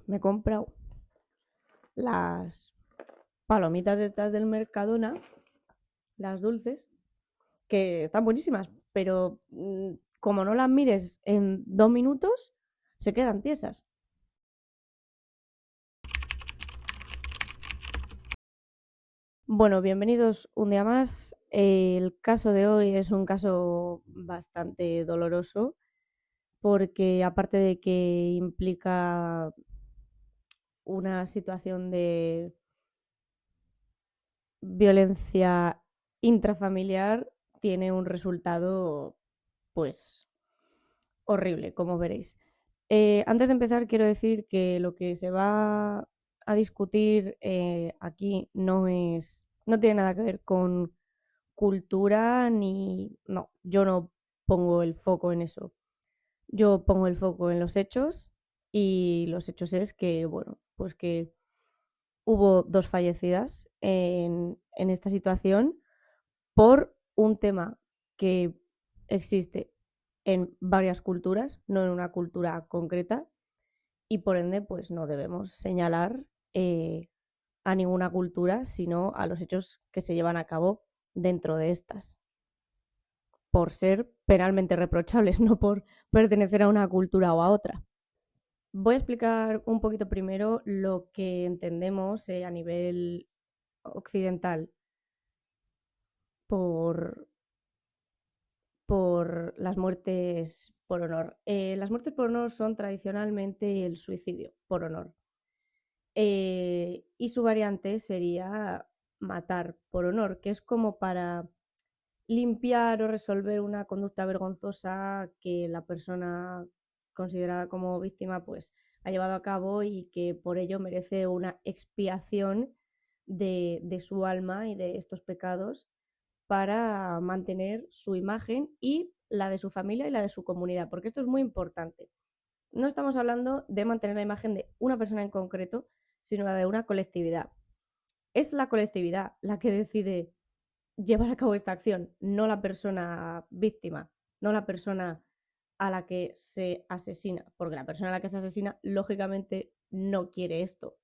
me he comprado las palomitas estas del Mercadona, las dulces, que están buenísimas, pero como no las mires en 2 minutos, se quedan tiesas. Bueno, bienvenidos un día más. El caso de hoy es un caso bastante doloroso porque aparte de que implica una situación de violencia intrafamiliar, tiene un resultado pues horrible, como veréis. Antes de empezar, quiero decir que lo que se va a discutir aquí no tiene nada que ver con cultura ni... No, yo no pongo el foco en eso. Yo pongo el foco en los hechos y los hechos es que, bueno, pues que hubo 2 fallecidas en esta situación por un tema que existe en varias culturas, no en una cultura concreta, y por ende, pues no debemos señalar a ninguna cultura, sino a los hechos que se llevan a cabo dentro de estas, por ser penalmente reprochables, no por pertenecer a una cultura o a otra. Voy a explicar un poquito primero lo que entendemos a nivel occidental por, por las muertes por honor. Las muertes por honor son tradicionalmente el suicidio por honor. Y su variante sería matar por honor, que es como para limpiar o resolver una conducta vergonzosa que la persona considerada como víctima pues ha llevado a cabo y que por ello merece una expiación de su alma y de estos pecados para mantener su imagen y la de su familia y la de su comunidad, porque esto es muy importante. No estamos hablando de mantener la imagen de una persona en concreto, sino la de una colectividad. Es la colectividad la que decide llevar a cabo esta acción, no la persona víctima, no la persona a la que se asesina, porque la persona a la que se asesina lógicamente no quiere esto.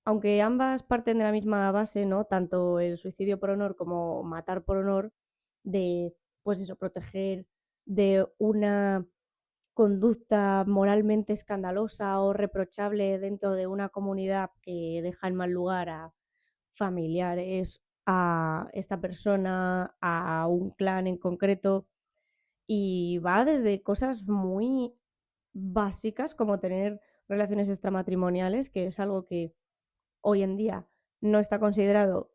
Aunque ambas parten de la misma base, ¿no? Tanto el suicidio por honor como matar por honor, de, pues eso, proteger de una conducta moralmente escandalosa o reprochable dentro de una comunidad que deja en mal lugar a familiares, a esta persona, a un clan en concreto, y va desde cosas muy básicas como tener relaciones extramatrimoniales, que es algo que hoy en día no está considerado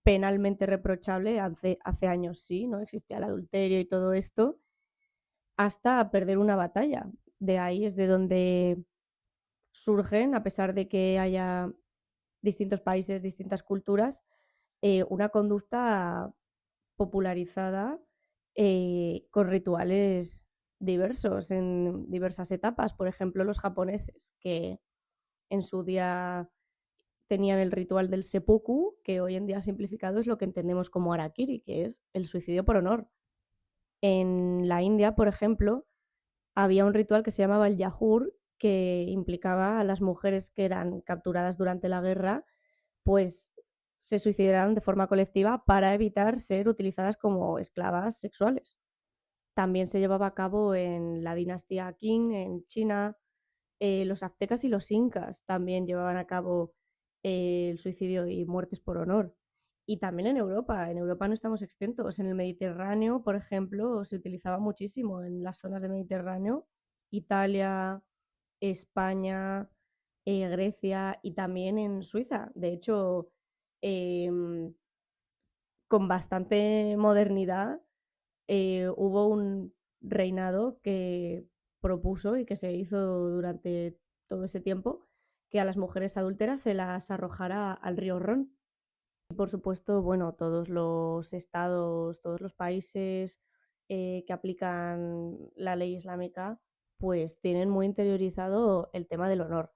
penalmente reprochable, hace años sí, ¿no? Existía el adulterio y todo esto, hasta perder una batalla. De ahí es de donde surgen, a pesar de que haya distintos países, distintas culturas, una conducta popularizada con rituales diversos en diversas etapas. Por ejemplo, los japoneses, que en su día tenían el ritual del seppuku, que hoy en día simplificado es lo que entendemos como harakiri, que es el suicidio por honor. En la India, por ejemplo, había un ritual que se llamaba el yajur, que implicaba a las mujeres que eran capturadas durante la guerra, pues se suicidaran de forma colectiva para evitar ser utilizadas como esclavas sexuales. También se llevaba a cabo en la dinastía Qing, en China. Los aztecas y los incas también llevaban a cabo el suicidio y muertes por honor. Y también en Europa. En Europa no estamos exentos. En el Mediterráneo, por ejemplo, se utilizaba muchísimo en las zonas del Mediterráneo. Italia, España, Grecia y también en Suiza. De hecho, eh, con bastante modernidad, hubo un reinado que propuso y que se hizo durante todo ese tiempo que a las mujeres adúlteras se las arrojara al río Ron. Y por supuesto, bueno, todos los estados, todos los países que aplican la ley islámica, pues tienen muy interiorizado el tema del honor.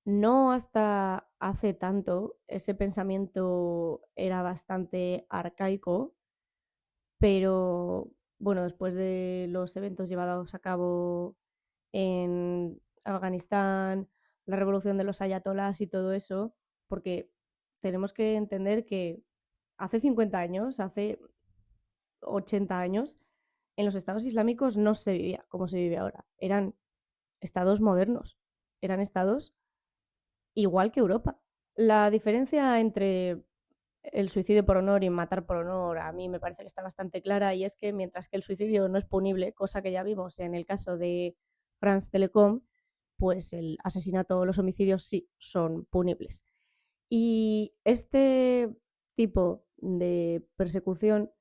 No hasta hace tanto ese pensamiento era bastante arcaico, pero bueno, después de los eventos llevados a cabo en Afganistán, la revolución de los ayatolás y todo eso, porque tenemos que entender que hace 50 años, hace 80 años, en los estados islámicos no se vivía como se vive ahora. Eran estados modernos, eran estados igual que Europa. La diferencia entre el suicidio por honor y matar por honor a mí me parece que está bastante clara, y es que mientras que el suicidio no es punible, cosa que ya vimos en el caso de France Telecom, pues el asesinato o los homicidios sí son punibles. Y este tipo de persecución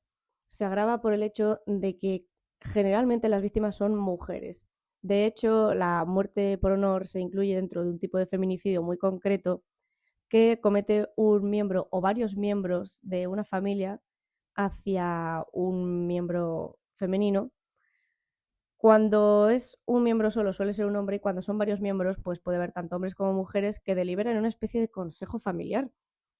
se agrava por el hecho de que generalmente las víctimas son mujeres. De hecho, la muerte por honor se incluye dentro de un tipo de feminicidio muy concreto que comete un miembro o varios miembros de una familia hacia un miembro femenino. Cuando es un miembro solo suele ser un hombre, y cuando son varios miembros pues puede haber tanto hombres como mujeres que deliberan una especie de consejo familiar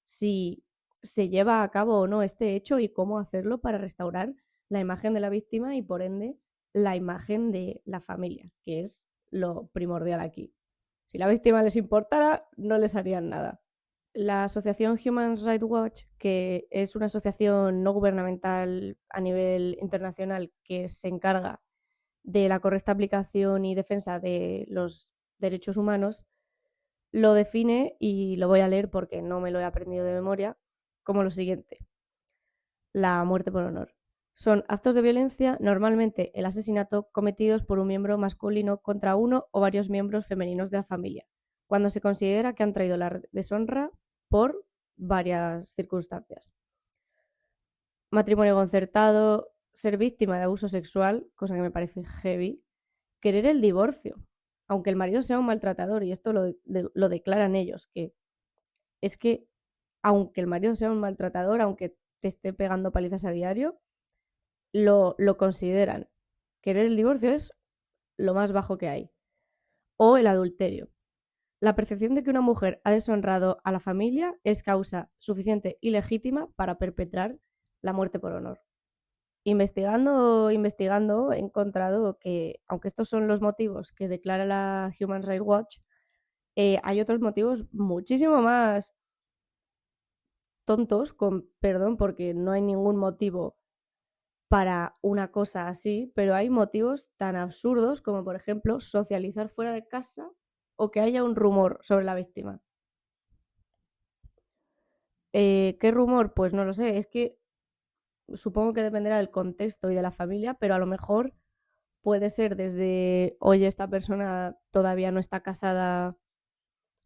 si se lleva a cabo o no este hecho y cómo hacerlo para restaurar la imagen de la víctima y por ende la imagen de la familia, que es lo primordial aquí. Si la víctima les importara, no les harían nada. La asociación Human Rights Watch, que es una asociación no gubernamental a nivel internacional que se encarga de la correcta aplicación y defensa de los derechos humanos, lo define, y lo voy a leer porque no me lo he aprendido de memoria, como lo siguiente: la muerte por honor. Son actos de violencia, normalmente el asesinato, cometidos por un miembro masculino contra uno o varios miembros femeninos de la familia, cuando se considera que han traído la deshonra por varias circunstancias. Matrimonio concertado, ser víctima de abuso sexual, cosa que me parece heavy, querer el divorcio, aunque el marido sea un maltratador, y esto lo declaran ellos, que es que aunque el marido sea un maltratador, aunque te esté pegando palizas a diario, lo consideran. Querer el divorcio es lo más bajo que hay. O el adulterio. La percepción de que una mujer ha deshonrado a la familia es causa suficiente y legítima para perpetrar la muerte por honor. Investigando, he encontrado que, aunque estos son los motivos que declara la Human Rights Watch, hay otros motivos muchísimo más tontos, con perdón, porque no hay ningún motivo para una cosa así, pero hay motivos tan absurdos como, por ejemplo, socializar fuera de casa o que haya un rumor sobre la víctima. ¿Qué rumor? Pues no lo sé, es que supongo que dependerá del contexto y de la familia, pero a lo mejor puede ser desde, oye, esta persona todavía no está casada,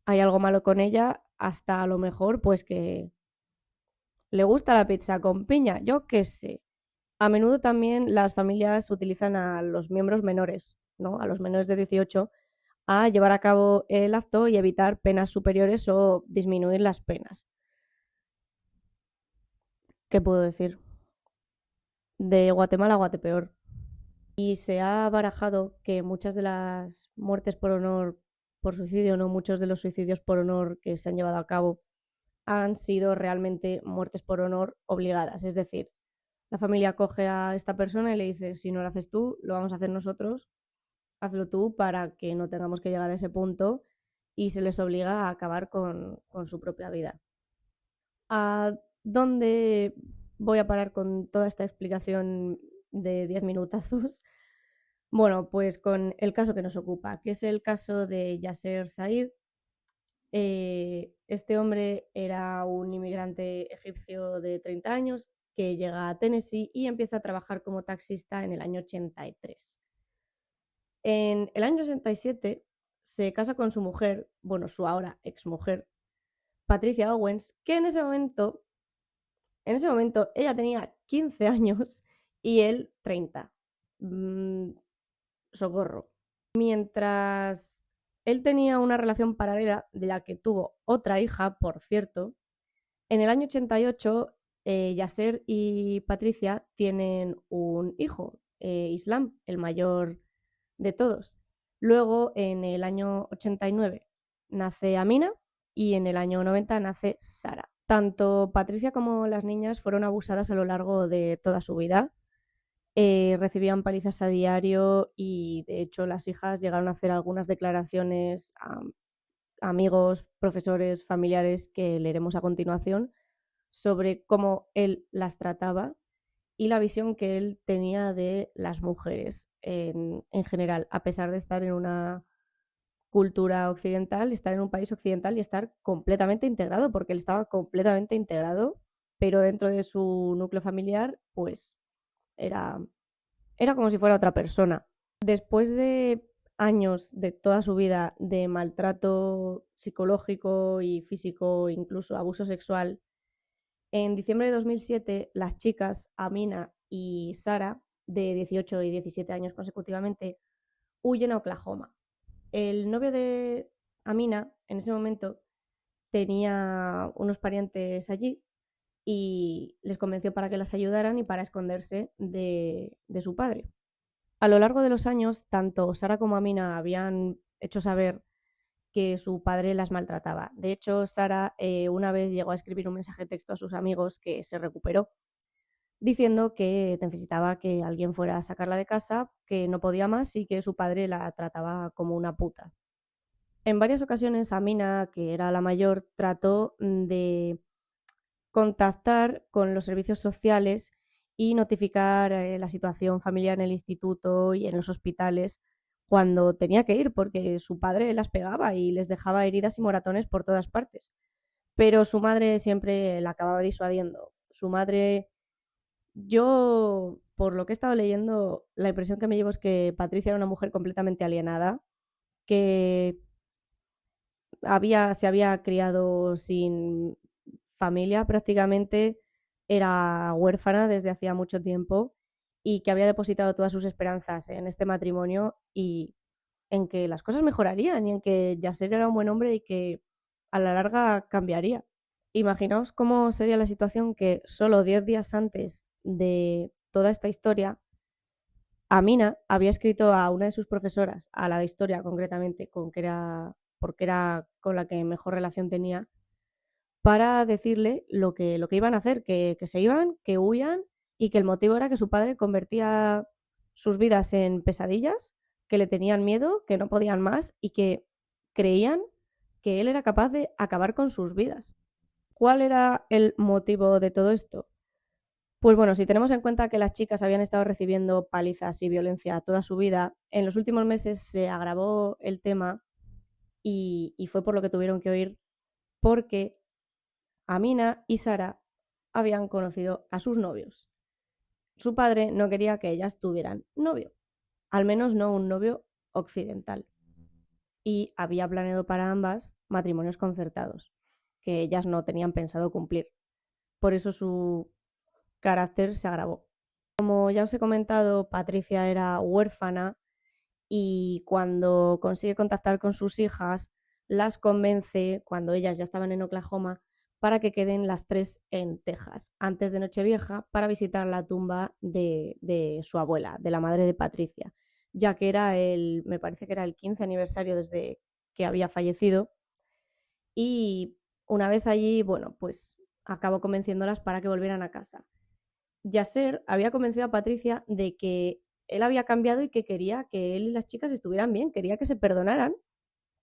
hay algo malo con ella, hasta a lo mejor pues que le gusta la pizza con piña, yo qué sé. A menudo también las familias utilizan a los miembros menores, ¿no? A los menores de 18, a llevar a cabo el acto y evitar penas superiores o disminuir las penas. ¿Qué puedo decir? De Guatemala a Guatepeor. Y se ha barajado que muchas de las muertes por honor, por suicidio, no muchos de los suicidios por honor que se han llevado a cabo han sido realmente muertes por honor obligadas. Es decir, la familia coge a esta persona y le dice: si no lo haces tú, lo vamos a hacer nosotros, hazlo tú para que no tengamos que llegar a ese punto, y se les obliga a acabar con su propia vida. ¿A dónde voy a parar con toda esta explicación de 10 minutazos? Bueno, pues con el caso que nos ocupa, que es el caso de Yasser Said. Este hombre era un inmigrante egipcio de 30 años que llega a Tennessee y empieza a trabajar como taxista en el año 83. En el año 67 se casa con su mujer, bueno, su ahora exmujer, Patricia Owens, que en ese momento ella tenía 15 años y él 30. Socorro. Mientras él tenía una relación paralela de la que tuvo otra hija, por cierto, en el año 88 Yasser y Patricia tienen un hijo, Islam, el mayor de todos. Luego, en el año 89, nace Amina y en el año 90 nace Sara. Tanto Patricia como las niñas fueron abusadas a lo largo de toda su vida. Recibían palizas a diario y, de hecho, las hijas llegaron a hacer algunas declaraciones amigos, profesores, familiares que leeremos a continuación sobre cómo él las trataba y la visión que él tenía de las mujeres en general, a pesar de estar en una cultura occidental, estar en un país occidental y estar completamente integrado, porque él estaba completamente integrado, pero dentro de su núcleo familiar, pues era, era como si fuera otra persona. Después de años de toda su vida de maltrato psicológico y físico, incluso abuso sexual, en diciembre de 2007 las chicas Amina y Sara, de 18 y 17 años consecutivamente, huyen a Oklahoma. El novio de Amina en ese momento tenía unos parientes allí y les convenció para que las ayudaran y para esconderse de su padre. A lo largo de los años, tanto Sara como Amina habían hecho saber que su padre las maltrataba. De hecho, Sara una vez llegó a escribir un mensaje de texto a sus amigos que se recuperó, diciendo que necesitaba que alguien fuera a sacarla de casa, que no podía más y que su padre la trataba como una puta. En varias ocasiones, Amina, que era la mayor, trató de contactar con los servicios sociales y notificar la situación familiar en el instituto y en los hospitales cuando tenía que ir, porque su padre las pegaba y les dejaba heridas y moratones por todas partes. Pero su madre siempre la acababa disuadiendo. Su madre, yo, por lo que he estado leyendo, la impresión que me llevo es que Patricia era una mujer completamente alienada, que se había criado sin familia prácticamente, era huérfana desde hacía mucho tiempo y que había depositado todas sus esperanzas en este matrimonio y en que las cosas mejorarían y en que Yasser era un buen hombre y que a la larga cambiaría. Imaginaos cómo sería la situación que solo 10 días antes de toda esta historia, Amina había escrito a una de sus profesoras, a la de historia concretamente, porque era con la que mejor relación tenía, para decirle lo que iban a hacer, que se iban, que huían y que el motivo era que su padre convertía sus vidas en pesadillas, que le tenían miedo, que no podían más y que creían que él era capaz de acabar con sus vidas. ¿Cuál era el motivo de todo esto? Pues bueno, si tenemos en cuenta que las chicas habían estado recibiendo palizas y violencia toda su vida, en los últimos meses se agravó el tema y fue por lo que tuvieron que oír, porque Amina y Sara habían conocido a sus novios. Su padre no quería que ellas tuvieran novio, al menos no un novio occidental, y había planeado para ambas matrimonios concertados, que ellas no tenían pensado cumplir. Por eso su carácter se agravó. Como ya os he comentado, Patricia era huérfana y cuando consigue contactar con sus hijas, las convence, cuando ellas ya estaban en Oklahoma, para que queden las tres en Texas, antes de Nochevieja, para visitar la tumba de su abuela, de la madre de Patricia, ya que me parece que era el 15 aniversario desde que había fallecido. Y una vez allí, bueno, pues acabó convenciéndolas para que volvieran a casa. Yasser había convencido a Patricia de que él había cambiado y que quería que él y las chicas estuvieran bien, quería que se perdonaran,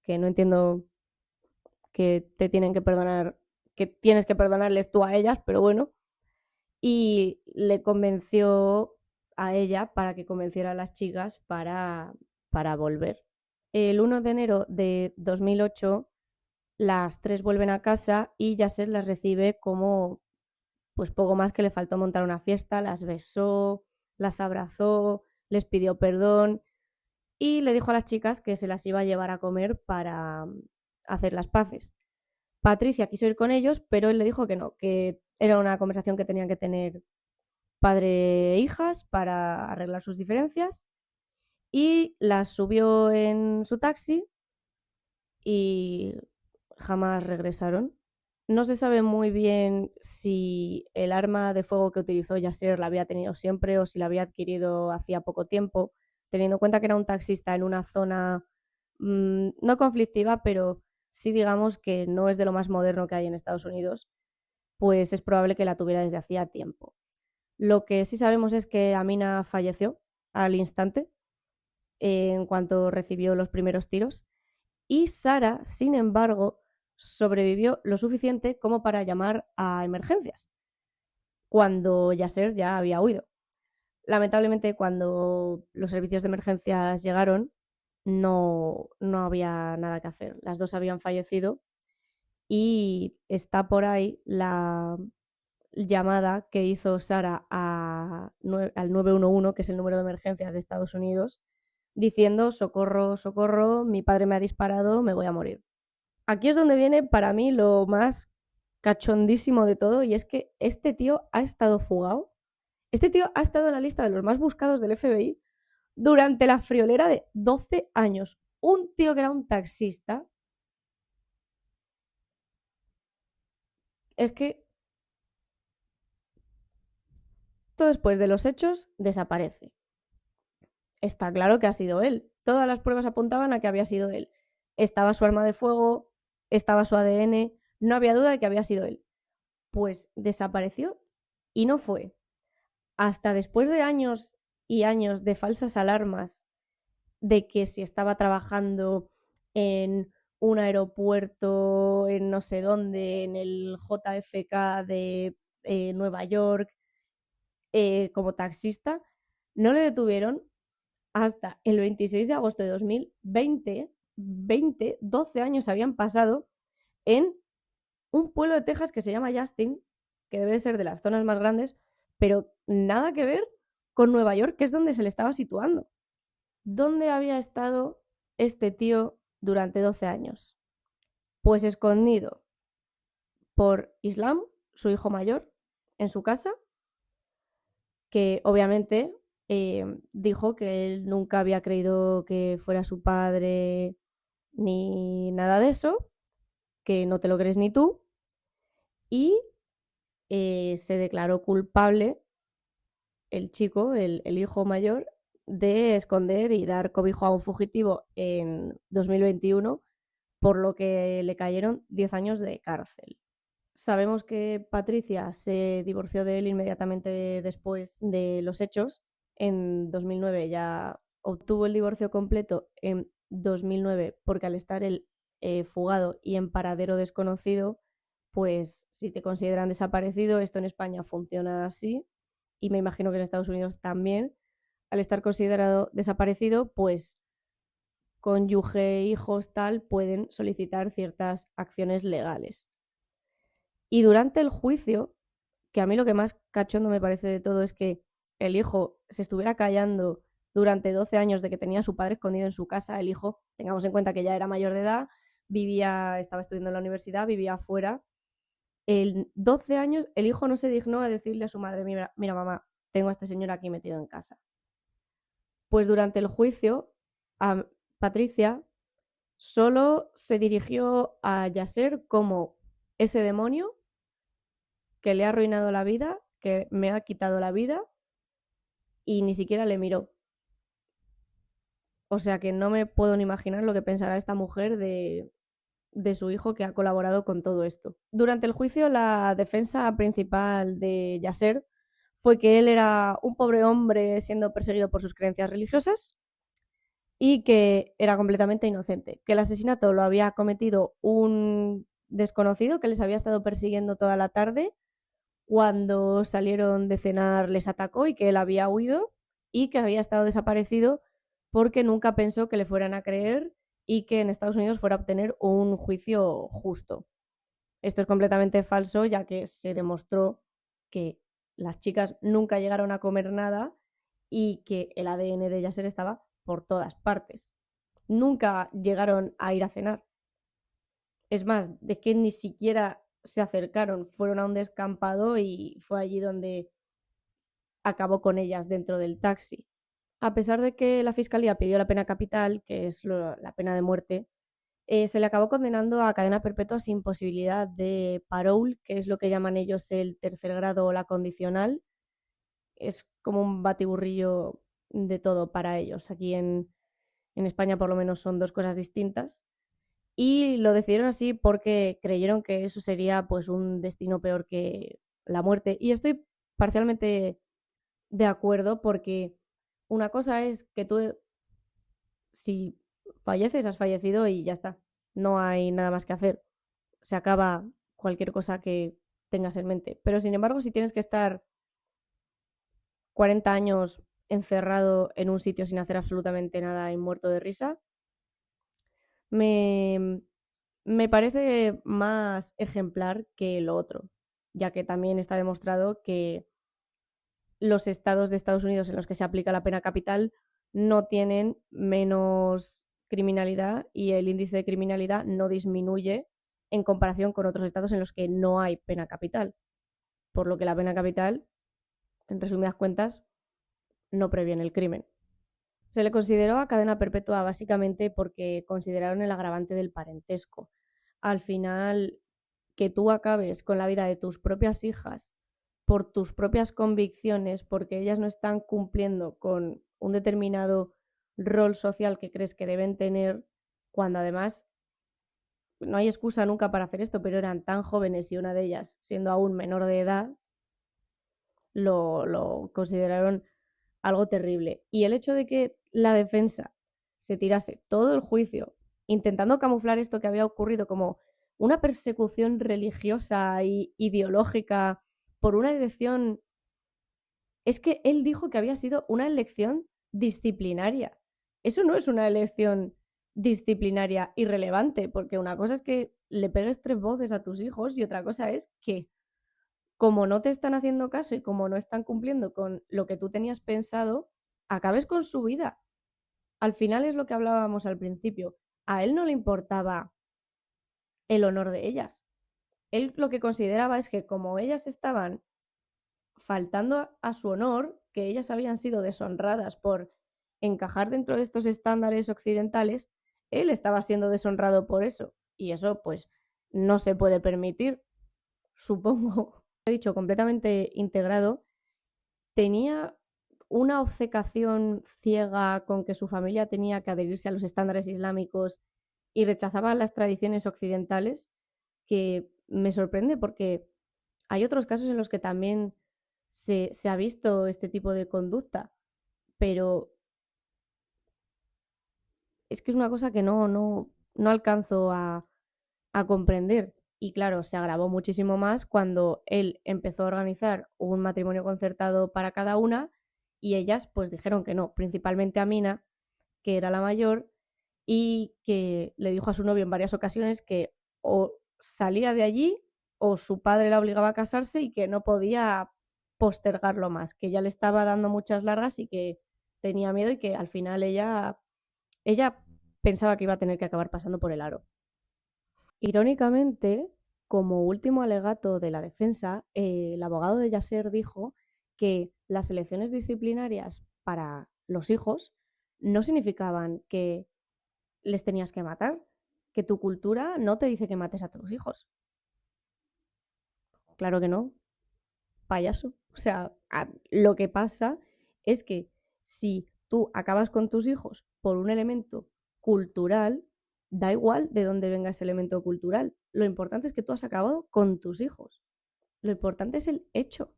que no entiendo que te tienen que perdonar, que tienes que perdonarles tú a ellas, pero bueno, y le convenció a ella para que convenciera a las chicas para volver. El 1 de enero de 2008 las tres vuelven a casa y Yasser las recibe como pues poco más que le faltó montar una fiesta, las besó, las abrazó, les pidió perdón y le dijo a las chicas que se las iba a llevar a comer para hacer las paces. Patricia quiso ir con ellos, pero él le dijo que no, que era una conversación que tenían que tener padre e hijas para arreglar sus diferencias y las subió en su taxi y jamás regresaron. No se sabe muy bien si el arma de fuego que utilizó Yasser la había tenido siempre o si la había adquirido hacía poco tiempo, teniendo en cuenta que era un taxista en una zona no conflictiva, pero sí digamos que no es de lo más moderno que hay en Estados Unidos, pues es probable que la tuviera desde hacía tiempo. Lo que sí sabemos es que Amina falleció al instante en cuanto recibió los primeros tiros y Sara, sin embargo, sobrevivió lo suficiente como para llamar a emergencias, cuando Yasser ya había huido. Lamentablemente, cuando los servicios de emergencias llegaron, no había nada que hacer. Las dos habían fallecido y está por ahí la llamada que hizo Sara al 911, que es el número de emergencias de Estados Unidos, diciendo: socorro, socorro, mi padre me ha disparado, me voy a morir. Aquí es donde viene para mí lo más cachondísimo de todo, y es que este tío ha estado fugado. Este tío ha estado en la lista de los más buscados del FBI durante la friolera de 12 años. Un tío que era un taxista. Es que todo después de los hechos desaparece. Está claro que ha sido él. Todas las pruebas apuntaban a que había sido él. Estaba su arma de fuego, estaba su ADN, no había duda de que había sido él. Pues desapareció y no fue hasta después de años y años de falsas alarmas de que si estaba trabajando en un aeropuerto en no sé dónde, en el JFK de Nueva York, como taxista, no le detuvieron hasta el 26 de agosto de 2020. 12 años habían pasado en un pueblo de Texas que se llama Justin, que debe de ser de las zonas más grandes, pero nada que ver con Nueva York, que es donde se le estaba situando. ¿Dónde había estado este tío durante 12 años? Pues escondido por Islam, su hijo mayor, en su casa, que obviamente dijo que él nunca había creído que fuera su padre ni nada de eso, que no te lo crees ni tú, y se declaró culpable el chico, el hijo mayor, de esconder y dar cobijo a un fugitivo en 2021, por lo que le cayeron 10 años de cárcel. Sabemos que Patricia se divorció de él inmediatamente después de los hechos. En 2009 ya obtuvo el divorcio completo en 2009 porque al estar él fugado y en paradero desconocido, pues si te consideran desaparecido, esto en España funciona así y me imagino que en Estados Unidos también. Al estar considerado desaparecido, pues cónyuge, hijos, tal, pueden solicitar ciertas acciones legales. Y durante el juicio, que a mí lo que más cachondo me parece de todo es que el hijo se estuviera callando durante 12 años de que tenía a su padre escondido en su casa. El hijo, tengamos en cuenta que ya era mayor de edad, estaba estudiando en la universidad, vivía afuera. En 12 años el hijo no se dignó a decirle a su madre: mira mamá, tengo a este señor aquí metido en casa. Pues durante el juicio, a Patricia solo se dirigió a Yasser como ese demonio que le ha arruinado la vida, que me ha quitado la vida, y ni siquiera le miró. O sea que no me puedo ni imaginar lo que pensará esta mujer de su hijo que ha colaborado con todo esto. Durante el juicio, la defensa principal de Yasser fue que él era un pobre hombre siendo perseguido por sus creencias religiosas y que era completamente inocente, que el asesinato lo había cometido un desconocido que les había estado persiguiendo toda la tarde. Cuando salieron de cenar les atacó y que él había huido y que había estado desaparecido porque nunca pensó que le fueran a creer y que en Estados Unidos fuera a obtener un juicio justo. Esto es completamente falso, ya que se demostró que las chicas nunca llegaron a comer nada y que el ADN de Yasser estaba por todas partes. Nunca llegaron a ir a cenar. Es más, de que ni siquiera se acercaron, fueron a un descampado y fue allí donde acabó con ellas dentro del taxi. A pesar de que la fiscalía pidió la pena capital, que es la pena de muerte, se le acabó condenando a cadena perpetua sin posibilidad de parole, que es lo que llaman ellos el tercer grado o la condicional. Es como un batiburrillo de todo para ellos. Aquí en España por lo menos son dos cosas distintas. Y lo decidieron así porque creyeron que eso sería pues un destino peor que la muerte. Y estoy parcialmente de acuerdo porque una cosa es que tú, si falleces, has fallecido y ya está. No hay nada más que hacer. Se acaba cualquier cosa que tengas en mente. Pero sin embargo, si tienes que estar 40 años encerrado en un sitio sin hacer absolutamente nada y muerto de risa, me, me parece más ejemplar que lo otro, ya que también está demostrado que los estados de Estados Unidos en los que se aplica la pena capital no tienen menos criminalidad y el índice de criminalidad no disminuye en comparación con otros estados en los que no hay pena capital. Por lo que la pena capital, en resumidas cuentas, no previene el crimen. Se le consideró a cadena perpetua básicamente porque consideraron el agravante del parentesco. Al final, que tú acabes con la vida de tus propias hijas por tus propias convicciones, porque ellas no están cumpliendo con un determinado rol social que crees que deben tener, cuando además no hay excusa nunca para hacer esto, pero eran tan jóvenes y una de ellas, siendo aún menor de edad, lo consideraron algo terrible. Y el hecho de que la defensa se tirase todo el juicio intentando camuflar esto que había ocurrido como una persecución religiosa e ideológica por una elección, es que él dijo que había sido una elección disciplinaria. Eso no es una elección disciplinaria irrelevante, porque una cosa es que le pegues 3 voces a tus hijos y otra cosa es que como no te están haciendo caso y como no están cumpliendo con lo que tú tenías pensado, acabes con su vida. Al final es lo que hablábamos al principio. A él no le importaba el honor de ellas. Él lo que consideraba es que como ellas estaban faltando a su honor, que ellas habían sido deshonradas por encajar dentro de estos estándares occidentales, él estaba siendo deshonrado por eso. Y eso pues no se puede permitir, supongo. He dicho, completamente integrado, tenía una obcecación ciega con que su familia tenía que adherirse a los estándares islámicos y rechazaba las tradiciones occidentales, que me sorprende porque hay otros casos en los que también se ha visto este tipo de conducta, pero es que es una cosa que no alcanzo a comprender. Y claro, se agravó muchísimo más cuando él empezó a organizar un matrimonio concertado para cada una y ellas pues dijeron que no, principalmente a Mina, que era la mayor y que le dijo a su novio en varias ocasiones que o salía de allí o su padre la obligaba a casarse y que no podía postergarlo más, que ya le estaba dando muchas largas y que tenía miedo y que al final ella pensaba que iba a tener que acabar pasando por el aro. Irónicamente, como último alegato de la defensa, el abogado de Yasser dijo que las elecciones disciplinarias para los hijos no significaban que les tenías que matar, que tu cultura no te dice que mates a tus hijos. Claro que no, payaso. O sea, lo que pasa es que si tú acabas con tus hijos por un elemento cultural, da igual de dónde venga ese elemento cultural. Lo importante es que tú has acabado con tus hijos. Lo importante es el hecho,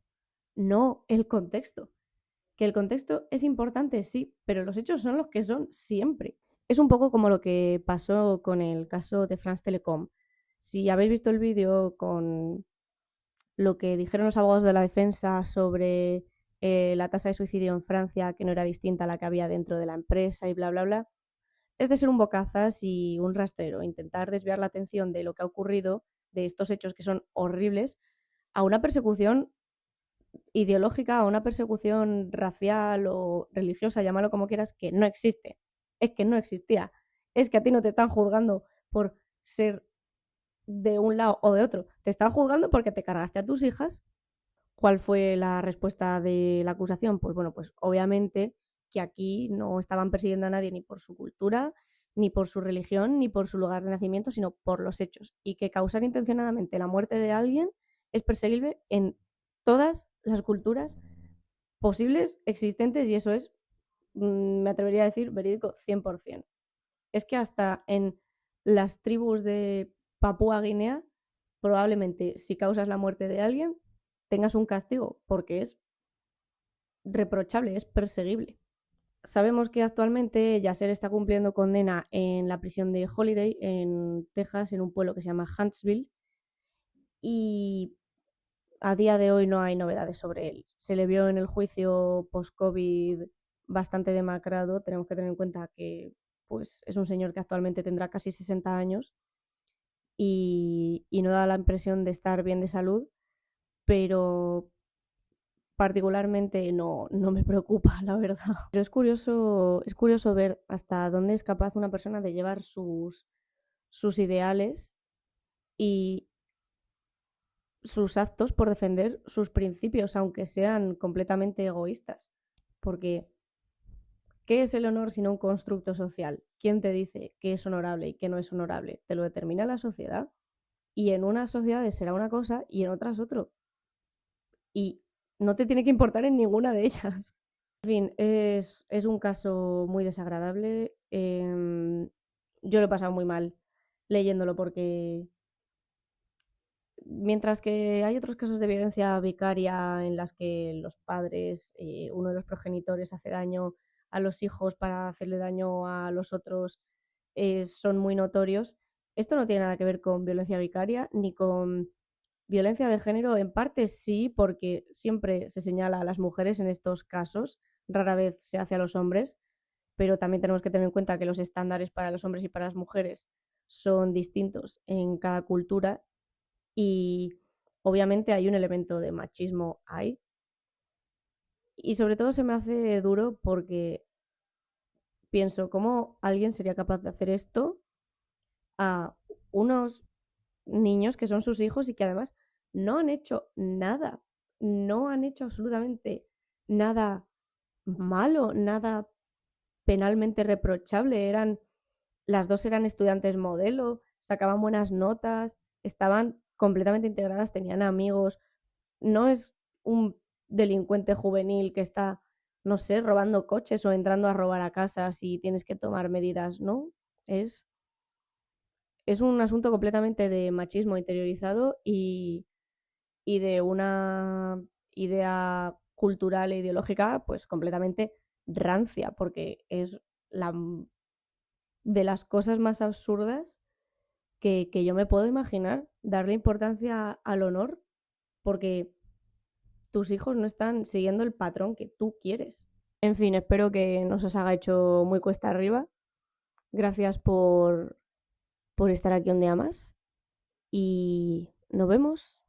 no el contexto. Que el contexto es importante, sí, pero los hechos son los que son siempre. Es un poco como lo que pasó con el caso de France Telecom. Si habéis visto el vídeo con lo que dijeron los abogados de la defensa sobre la tasa de suicidio en Francia, que no era distinta a la que había dentro de la empresa y bla, bla, bla, es de ser un bocazas y un rastrero, intentar desviar la atención de lo que ha ocurrido, de estos hechos que son horribles, a una persecución ideológica, a una persecución racial o religiosa, llámalo como quieras, que no existe. Es que no existía. Es que a ti no te están juzgando por ser de un lado o de otro. Te están juzgando porque te cargaste a tus hijas. ¿Cuál fue la respuesta de la acusación? Pues bueno, pues obviamente que aquí no estaban persiguiendo a nadie ni por su cultura, ni por su religión, ni por su lugar de nacimiento, sino por los hechos. Y que causar intencionadamente la muerte de alguien es perseguible en todas las culturas posibles, existentes, y eso es, me atrevería a decir, verídico 100%. Es que hasta en las tribus de Papúa Guinea, probablemente si causas la muerte de alguien, tengas un castigo, porque es reprochable, es perseguible. Sabemos que actualmente Yasser está cumpliendo condena en la prisión de Holiday, en Texas, en un pueblo que se llama Huntsville, y a día de hoy no hay novedades sobre él. Se le vio en el juicio post-COVID bastante demacrado. Tenemos que tener en cuenta que pues, es un señor que actualmente tendrá casi 60 años y no da la impresión de estar bien de salud, pero particularmente no me preocupa, la verdad. Pero es curioso ver hasta dónde es capaz una persona de llevar sus ideales y sus actos por defender sus principios, aunque sean completamente egoístas. Porque, ¿qué es el honor sino un constructo social? ¿Quién te dice qué es honorable y qué no es honorable? Te lo determina la sociedad. Y en unas sociedades será una cosa y en otras otro. Y no te tiene que importar en ninguna de ellas. En fin, es un caso muy desagradable. Yo lo he pasado muy mal leyéndolo porque mientras que hay otros casos de violencia vicaria en las que los padres, uno de los progenitores hace daño a los hijos para hacerle daño a los otros, son muy notorios. Esto no tiene nada que ver con violencia vicaria ni con violencia de género. En parte sí, porque siempre se señala a las mujeres en estos casos, rara vez se hace a los hombres, pero también tenemos que tener en cuenta que los estándares para los hombres y para las mujeres son distintos en cada cultura y obviamente hay un elemento de machismo ahí. Y sobre todo se me hace duro porque pienso cómo alguien sería capaz de hacer esto a unos niños que son sus hijos y que además no han hecho nada, no han hecho absolutamente nada malo, nada penalmente reprochable. Las dos eran estudiantes modelo, sacaban buenas notas, estaban completamente integradas, tenían amigos. No es un delincuente juvenil que está, no sé, robando coches o entrando a robar a casas y tienes que tomar medidas, ¿no? Es, es un asunto completamente de machismo interiorizado y de una idea cultural e ideológica pues completamente rancia, porque es la de las cosas más absurdas que yo me puedo imaginar, darle importancia al honor, porque tus hijos no están siguiendo el patrón que tú quieres. En fin, espero que no se os haga hecho muy cuesta arriba. Gracias por estar aquí un día más y nos vemos.